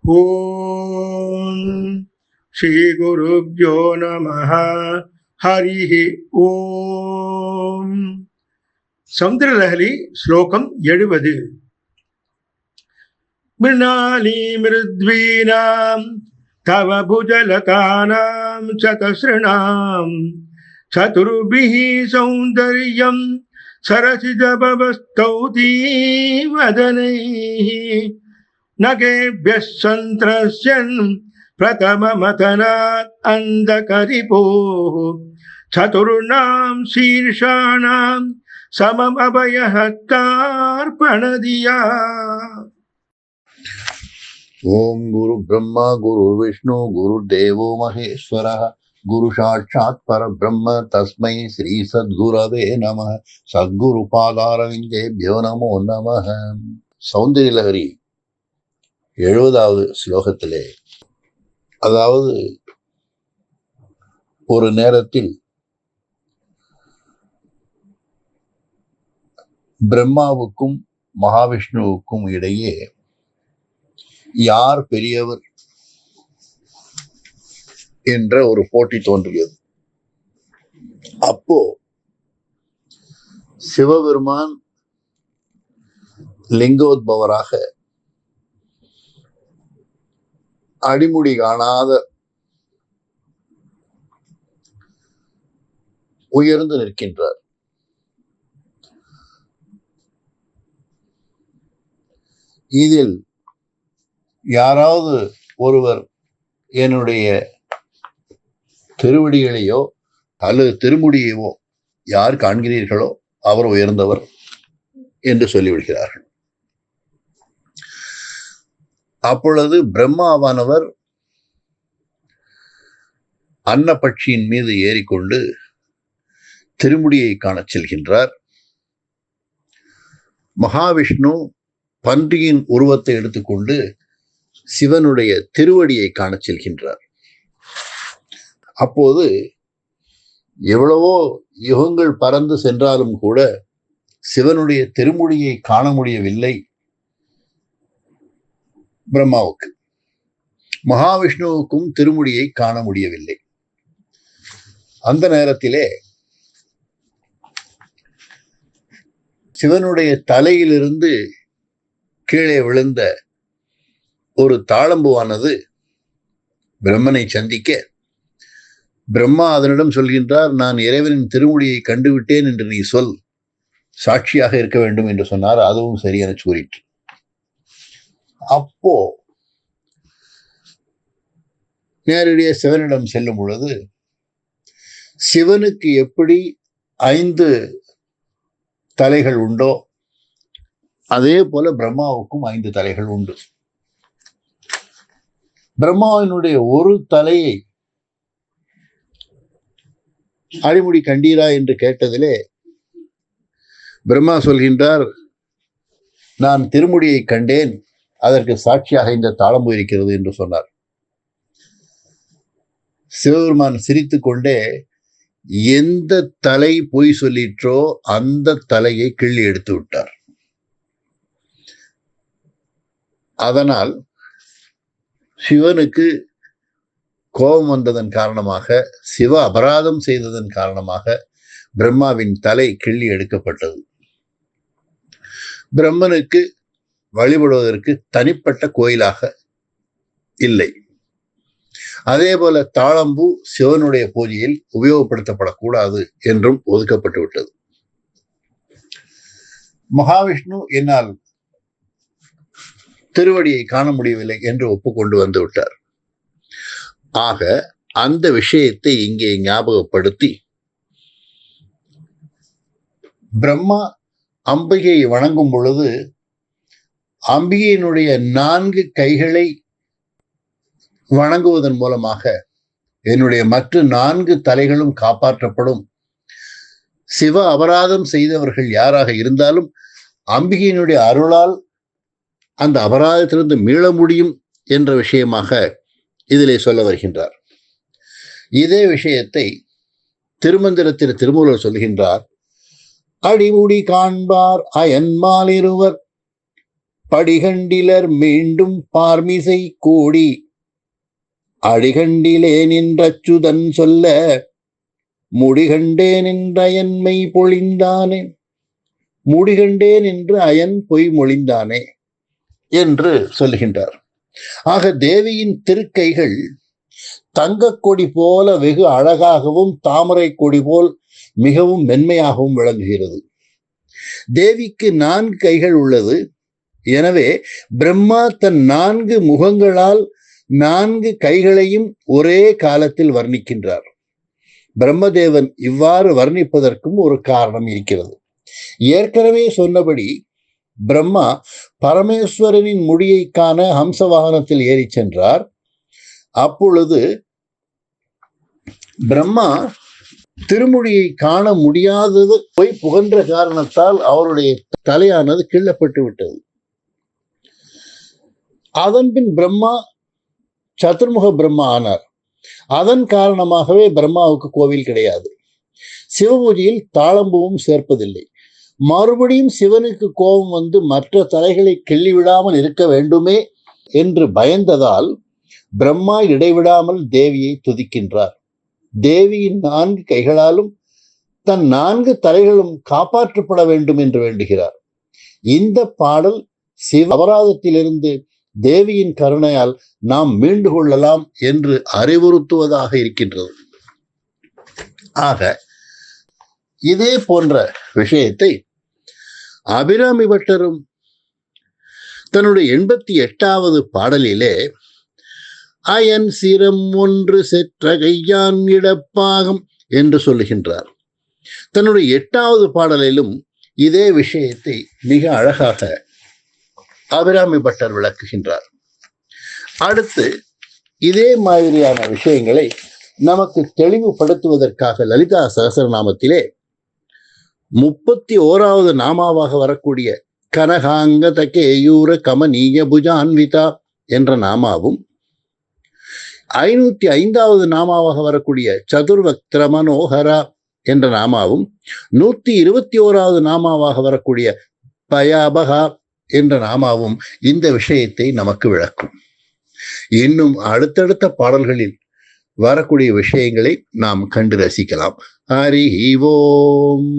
ஓம் ஸ்ரீ குருப்யோ நமஹ. ஹரி ஓம். சௌந்தரலஹரி ஸ்லோகம் 70. மிருணாலி மிருத்வீனாம் தவ புஜலதானாம் சதஸ்ருணாம் சதுர்பிஹி சௌந்தர்யம் சரசிஜபவஸ்தௌதி வதனைஹி நகேभ्यः சந்திரஸ்யன் பிரதமமதனாத் அந்தகரிபோः சதுர்ணாம் சீர்ஷாணாம் சமம் அபயஹஸ்தார்ப்பணதியா. ஓம் குரு பிரம்மா குரு விஷ்ணு குரு தேவோ மகேஸ்வரः குரு சாட்சாத் பரபிரம்ம தஸ்மை ஸ்ரீ சத்குரவே நமः. சத்குரு பாதாரவிந்தேபியோ நமோ நமः. சௌந்தரலஹரி 70வது ஸ்லோகத்திலே, அதாவது ஒரு நேரத்தில் பிரம்மாவுக்கும் மகாவிஷ்ணுவுக்கும் இடையே யார் பெரியவர் என்ற ஒரு போட்டி தோன்றியது. அப்போ சிவபெருமான் லிங்கோத்பவராக அடிமுடி காணாத உயர்ந்து நிற்கின்றார். இதில் யாராவது ஒருவர் என்னுடைய திருவடிகளையோ அல்லது திருமுடியையோ யார் காண்கிறீர்களோ அவர் உயர்ந்தவர் என்று சொல்லிவிடுகிறார்கள். அப்பொழுது பிரம்மாவானவர் அன்னபட்சியின் மீது ஏறிக்கொண்டு திருமுடியை காணச் செல்கின்றார். மகாவிஷ்ணு பன்றியின் உருவத்தை எடுத்துக்கொண்டு சிவனுடைய திருவடியை காணச் செல்கின்றார். அப்போது எவ்வளவோ யுகங்கள் பறந்து சென்றாலும் கூட சிவனுடைய திருமுடியை காண முடியவில்லை பிரம்மாவுக்கு. மகாவிஷ்ணுவுக்கும் திருமுடியை காண முடியவில்லை. அந்த நேரத்திலே சிவனுடைய தலையிலிருந்து கீழே விழுந்த ஒரு தாளம்புவானது பிரம்மனை சந்திக்க, பிரம்மா அதனிடம் சொல்கின்றார், நான் இறைவனின் திருமுடியை கண்டுவிட்டேன் என்று நீ சொல், சாட்சியாக இருக்க வேண்டும் என்று சொன்னார். அதுவும் சரியென கூறிற்று. அப்போ நேரடியாக சிவனிடம் செல்லும் பொழுது, சிவனுக்கு எப்படி 5 தலைகள் உண்டோ அதே போல பிரம்மாவுக்கும் 5 தலைகள் உண்டு. பிரம்மாவினுடைய ஒரு தலையை அடிமுடி கண்டீரா என்று கேட்டதிலே பிரம்மா சொல்கின்றார், நான் திருமுடியை கண்டேன், அதற்கு சாட்சியாக இந்த தாளம்பு இருக்கிறது என்று சொன்னார். சிவபெருமான் சிரித்துக் கொண்டே, எந்த தலை பொய் சொல்லிற்றோ அந்த தலையை கிள்ளி எடுத்து விட்டார். அதனால் சிவனுக்கு கோபம் வந்ததன் காரணமாக, சிவ அபராதம் செய்ததன் காரணமாக பிரம்மாவின் தலை கிள்ளி எடுக்கப்பட்டது. பிரம்மனுக்கு வழிபடுவதற்கு தனிப்பட்ட கோயிலாக இல்லை. அதே போல தாளம்பூ சிவனுடைய பூஜையில் உபயோகப்படுத்தப்படக்கூடாது என்றும் ஒதுக்கப்பட்டு விட்டது. மகாவிஷ்ணு என்னால் திருவடியை காண முடியவில்லை என்று ஒப்புக்கொண்டு வந்து விட்டார். ஆக அந்த விஷயத்தை இங்கே ஞாபகப்படுத்தி, பிரம்மா அம்பிகையை வணங்கும் பொழுது அம்பிகையினுடைய 4 கைகளை வணங்குவதன் மூலமாக என்னுடைய மற்ற 4 தலைகளும் காப்பாற்றப்படும். சிவ அபராதம் செய்தவர்கள் யாராக இருந்தாலும் அம்பிகையினுடைய அருளால் அந்த அபராதத்திலிருந்து மீள முடியும் என்ற விஷயமாக இதிலே சொல்ல வருகின்றார். இதே விஷயத்தை திருமந்திரத்தில் திருமூலர் சொல்கின்றார். அடிமுடி காண்பார் அயன்மால் இருவர் படிகண்டிலர் மீண்டும் பார்மிசை கூடி அடிகண்டிலே நின்றச்சுதன் சொல்ல முடிகண்டேன் என்ற அயன்மை பொழிந்தானே, முடிகண்டேன் என்று அயன் பொய் மொழிந்தானே என்று சொல்லுகின்றார். ஆக தேவியின் திருக்கைகள் தங்கக் கொடி போல வெகு அழகாகவும் தாமரை கொடி போல் மிகவும் மென்மையாகவும் விளங்குகிறது. தேவிக்கு 4 கைகள் உள்ளது. எனவே பிரம்மா தன் 4 முகங்களால் 4 கைகளையும் ஒரே காலத்தில் வர்ணிக்கின்றார். பிரம்மதேவன் இவ்வாறு வர்ணிப்பதற்கும் ஒரு காரணம் இருக்கிறது. ஏற்கனவே சொன்னபடி பிரம்மா பரமேஸ்வரனின் முடியை காண ஹம்ச வாகனத்தில் ஏறி சென்றார். அப்பொழுது பிரம்மா திருமுடியை காண முடியாதது போய் புகன்ற காரணத்தால் அவருடைய தலையானது கிள்ளப்பட்டு விட்டது. அதன்பின் பிரம்மா சதுர்முக பிரம்மா ஆனார். அதன் காரணமாகவே பிரம்மாவுக்கு கோவில் கிடையாது. சிவபூஜையில் தாளம்பூவும் சேர்ப்பதில்லை. மறுபடியும் சிவனுக்கு கோபம் வந்து மற்ற தலைகளை கிள்ளிவிடாமல் இருக்க வேண்டுமே என்று பயந்ததால் பிரம்மா இடைவிடாமல் தேவியை துதிக்கின்றார். தேவியின் 4 கைகளாலும் தன் 4 தலைகளும் காப்பாற்றப்பட வேண்டும் என்று வேண்டுகிறார். இந்த பாடல் சிவ அபராதத்திலிருந்து தேவியின் கருணையால் நாம் மீண்டு கொள்ளலாம் என்று அறிவுறுத்துவதாக இருக்கின்றது. ஆக இதே போன்ற விஷயத்தை அபிராமி பட்டரும் தன்னுடைய 88வது பாடலிலே அயன் சிரம் ஒன்று செற்ற கையான் இடப்பாகம் என்று சொல்லுகின்றார். தன்னுடைய 8வது பாடலிலும் இதே விஷயத்தை மிக அழகாக அபிராமி பட்டர் விளக்குகின்றார். அடுத்து இதே மாதிரியான விஷயங்களை நமக்கு தெளிவுபடுத்துவதற்காக லலிதா சகஸ்ரநாமத்திலே 31வது நாமாவாக வரக்கூடிய கனகாங்கத கேயூர கமனீய புஜான்விதா என்ற நாமாவும் 505வது நாமாவாக வரக்கூடிய சதுர்வக்திர மனோகரா என்ற நாமாவும் 121வது நாமாவாக வரக்கூடிய பயாபகா என்ற நாமாவும் இந்த விஷயத்தை நமக்கு விளக்கும். இன்னும் அடுத்தடுத்த பாடல்களில் வரக்கூடிய விஷயங்களை நாம் கண்டு ரசிக்கலாம். ஹரி ஓம்.